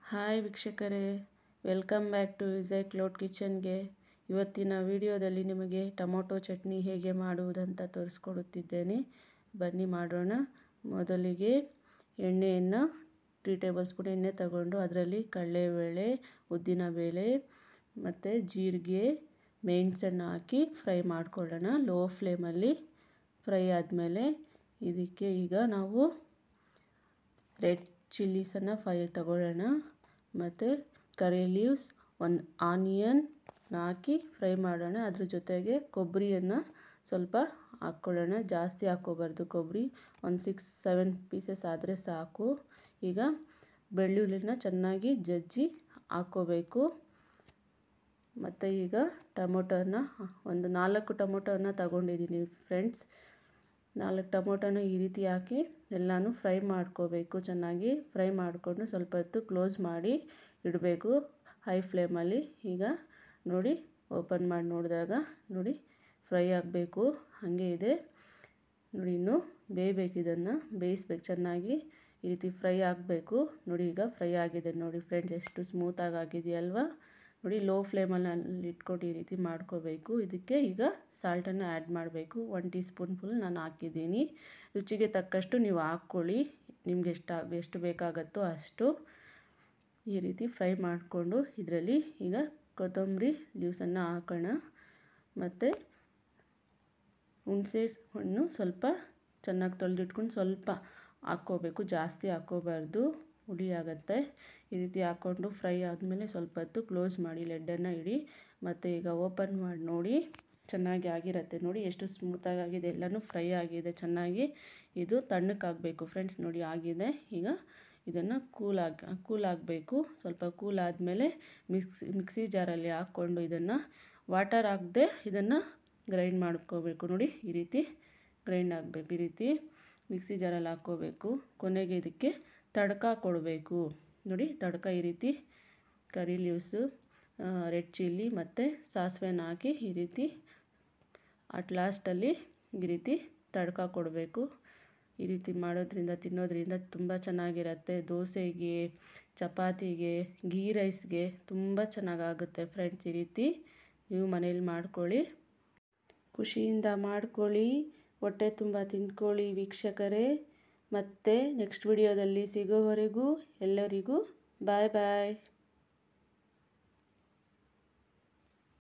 Hi ವೀಕ್ಷಕರೇ, welcome back to Vijay cloud ಕಿಚನ್ಗೆ. ಇವತ್ತಿನ ವಿಡಿಯೋದಲ್ಲಿ ನಿಮಗೆ ಟೊಮೊಟೊ ಚಟ್ನಿ ಹೇಗೆ ಮಾಡುವುದಂತ ತೋರಿಸ್ಕೊಡುತ್ತಿದ್ದೇನೆ. ಬನ್ನಿ ಮಾಡೋಣ. ಮೊದಲಿಗೆ ಎಣ್ಣೆಯನ್ನು 3 ಟೇಬಲ್ ಸ್ಪೂನ್ ಎಣ್ಣೆ ತಗೊಂಡು ಅದರಲ್ಲಿ ಕಡಲೆಬೇಳೆ, ಉದ್ದಿನಬೇಳೆ ಮತ್ತು ಜೀರಿಗೆ, ಮೆಣಸನ್ನು ಹಾಕಿ ಫ್ರೈ ಮಾಡ್ಕೊಳ್ಳೋಣ. ಲೋ ಫ್ಲೇಮಲ್ಲಿ ಫ್ರೈ ಆದಮೇಲೆ ಇದಕ್ಕೆ ಈಗ ನಾವು ರೆಡ್ ಚಿಲ್ಲೀಸನ್ನು ತಗೊಳ್ಳೋಣ ಮತ್ತು ಕರಿ ಲೀವ್ಸ್, ಒಂದು ಆನಿಯನ್ ಹಾಕಿ ಫ್ರೈ ಮಾಡೋಣ. ಅದ್ರ ಜೊತೆಗೆ ಕೊಬ್ಬರಿಯನ್ನು ಸ್ವಲ್ಪ ಹಾಕ್ಕೊಳ್ಳೋಣ. ಜಾಸ್ತಿ ಹಾಕ್ಕೋಬಾರ್ದು ಕೊಬ್ಬರಿ, ಒಂದು 6-7 ಪೀಸಸ್ ಆದರೆ ಸಾಕು. ಈಗ ಬೆಳ್ಳುಳ್ಳಿನ ಚೆನ್ನಾಗಿ ಜಜ್ಜಿ ಹಾಕ್ಕೋಬೇಕು. ಮತ್ತು ಈಗ ಟೊಮೊಟೊನ ಒಂದು 4 ಟೊಮೊಟೊನ ತಗೊಂಡಿದ್ದೀನಿ ಫ್ರೆಂಡ್ಸ್. 4 ಟೊಮೊಟೊನ ಈ ರೀತಿ ಹಾಕಿ ಎಲ್ಲನೂ ಫ್ರೈ ಮಾಡ್ಕೋಬೇಕು. ಚೆನ್ನಾಗಿ ಫ್ರೈ ಮಾಡಿಕೊಂಡು ಸ್ವಲ್ಪ ಹೊತ್ತು ಕ್ಲೋಸ್ ಮಾಡಿ ಇಡಬೇಕು ಹೈ ಫ್ಲೇಮಲ್ಲಿ. ಈಗ ನೋಡಿ, ಓಪನ್ ಮಾಡಿ ನೋಡಿದಾಗ ನೋಡಿ ಫ್ರೈ ಆಗಬೇಕು. ಹಾಗೆ ಇದೆ ನೋಡಿ, ಇನ್ನೂ ಬೇಯಬೇಕು. ಇದನ್ನು ಬೇಯಿಸ್ಬೇಕು ಚೆನ್ನಾಗಿ. ಈ ರೀತಿ ಫ್ರೈ ಆಗಬೇಕು ನೋಡಿ. ಈಗ ಫ್ರೈ ಆಗಿದೆ ನೋಡಿ ಫ್ರೆಂಡ್ಸ್, ಎಷ್ಟು ಸ್ಮೂತಾಗಿ ಆಗಿದೆಯಲ್ವಾ ನೋಡಿ. ಲೋ ಫ್ಲೇಮಲ್ಲಿ ಇಟ್ಕೊಂಡು ಈ ರೀತಿ ಮಾಡ್ಕೋಬೇಕು. ಇದಕ್ಕೆ ಈಗ ಸಾಲ್ಟನ್ನು ಆ್ಯಡ್ ಮಾಡಬೇಕು. 1 ಟೀ ಸ್ಪೂನ್ ಫುಲ್ ನಾನು ಹಾಕಿದ್ದೀನಿ. ರುಚಿಗೆ ತಕ್ಕಷ್ಟು ನೀವು ಹಾಕ್ಕೊಳ್ಳಿ, ನಿಮ್ಗೆ ಎಷ್ಟು ಬೇಕಾಗುತ್ತೋ ಅಷ್ಟು. ಈ ರೀತಿ ಫ್ರೈ ಮಾಡಿಕೊಂಡು ಇದರಲ್ಲಿ ಈಗ ಕೊತ್ತಂಬರಿ ಲೀವ್ಸನ್ನು ಹಾಕೋಣ. ಮತ್ತು ಹುಣಸೆ ಹಣ್ಣು ಸ್ವಲ್ಪ ಚೆನ್ನಾಗಿ ತೊಳೆದಿಟ್ಕೊಂಡು ಸ್ವಲ್ಪ ಹಾಕ್ಕೋಬೇಕು, ಜಾಸ್ತಿ ಹಾಕ್ಕೋಬಾರ್ದು, ಹುಳಿ ಆಗುತ್ತೆ. ಈ ರೀತಿ ಹಾಕ್ಕೊಂಡು ಫ್ರೈ ಆದಮೇಲೆ ಸ್ವಲ್ಪ ಹೊತ್ತು ಕ್ಲೋಸ್ ಮಾಡಿ ಲಿಡ್ಡನ್ನು ಇಡಿ. ಮತ್ತು ಈಗ ಓಪನ್ ಮಾಡಿ ನೋಡಿ, ಚೆನ್ನಾಗಿ ಆಗಿರುತ್ತೆ ನೋಡಿ. ಎಷ್ಟು ಸ್ಮೂತಾಗಿ ಆಗಿದೆ, ಎಲ್ಲನೂ ಫ್ರೈ ಆಗಿದೆ ಚೆನ್ನಾಗಿ. ಇದು ತಣ್ಣಕ್ಕಾಗಬೇಕು ಫ್ರೆಂಡ್ಸ್ ನೋಡಿ. ಆಗಿದೆ. ಈಗ ಇದನ್ನು ಕೂಲ್ ಆಗಬೇಕು. ಸ್ವಲ್ಪ ಕೂಲ್ ಆದಮೇಲೆ ಮಿಕ್ಸಿ ಜಾರಲ್ಲಿ ಹಾಕ್ಕೊಂಡು ಇದನ್ನು ವಾಟರ್ ಹಾಕದೆ ಇದನ್ನು ಗ್ರೈಂಡ್ ಮಾಡ್ಕೋಬೇಕು ನೋಡಿ. ಈ ರೀತಿ ಗ್ರೈಂಡ್ ಆಗಬೇಕು. ಈ ರೀತಿ ಮಿಕ್ಸಿ ಜಾರಲ್ಲಿ ಹಾಕ್ಕೋಬೇಕು. ಕೊನೆಗೆ ಇದಕ್ಕೆ ತಡ್ಕ ಕೊಡಬೇಕು ನೋಡಿ. ತಡ್ಕ ಈ ರೀತಿ ಕರಿ ಲೀವ್ಸು, ರೆಡ್ ಚಿಲ್ಲಿ ಮತ್ತು ಸಾಸಿವೆನ ಹಾಕಿ ಈ ರೀತಿ ಅಟ್ ಲಾಸ್ಟಲ್ಲಿ ಈ ರೀತಿ ತಡ್ಕ ಕೊಡಬೇಕು. ಈ ರೀತಿ ಮಾಡೋದ್ರಿಂದ ತಿನ್ನೋದ್ರಿಂದ ತುಂಬ ಚೆನ್ನಾಗಿರುತ್ತೆ. ದೋಸೆಗೆ, ಚಪಾತಿಗೆ, ಗೀ ರೈಸ್ಗೆ ತುಂಬ ಚೆನ್ನಾಗಾಗುತ್ತೆ ಫ್ರೆಂಡ್ಸ್. ಈ ರೀತಿ ನೀವು ಮನೇಲಿ ಮಾಡ್ಕೊಳ್ಳಿ, ಖುಷಿಯಿಂದ ಮಾಡ್ಕೊಳ್ಳಿ, ಹೊಟ್ಟೆ ತುಂಬ ತಿಂದ್ಕೊಳ್ಳಿ ವೀಕ್ಷಕರೇ. ಮತ್ತು ನೆಕ್ಸ್ಟ್ ವಿಡಿಯೋದಲ್ಲಿ ಸಿಗೋವರೆಗೂ ಎಲ್ಲರಿಗೂ ಬಾಯ್ ಬಾಯ್.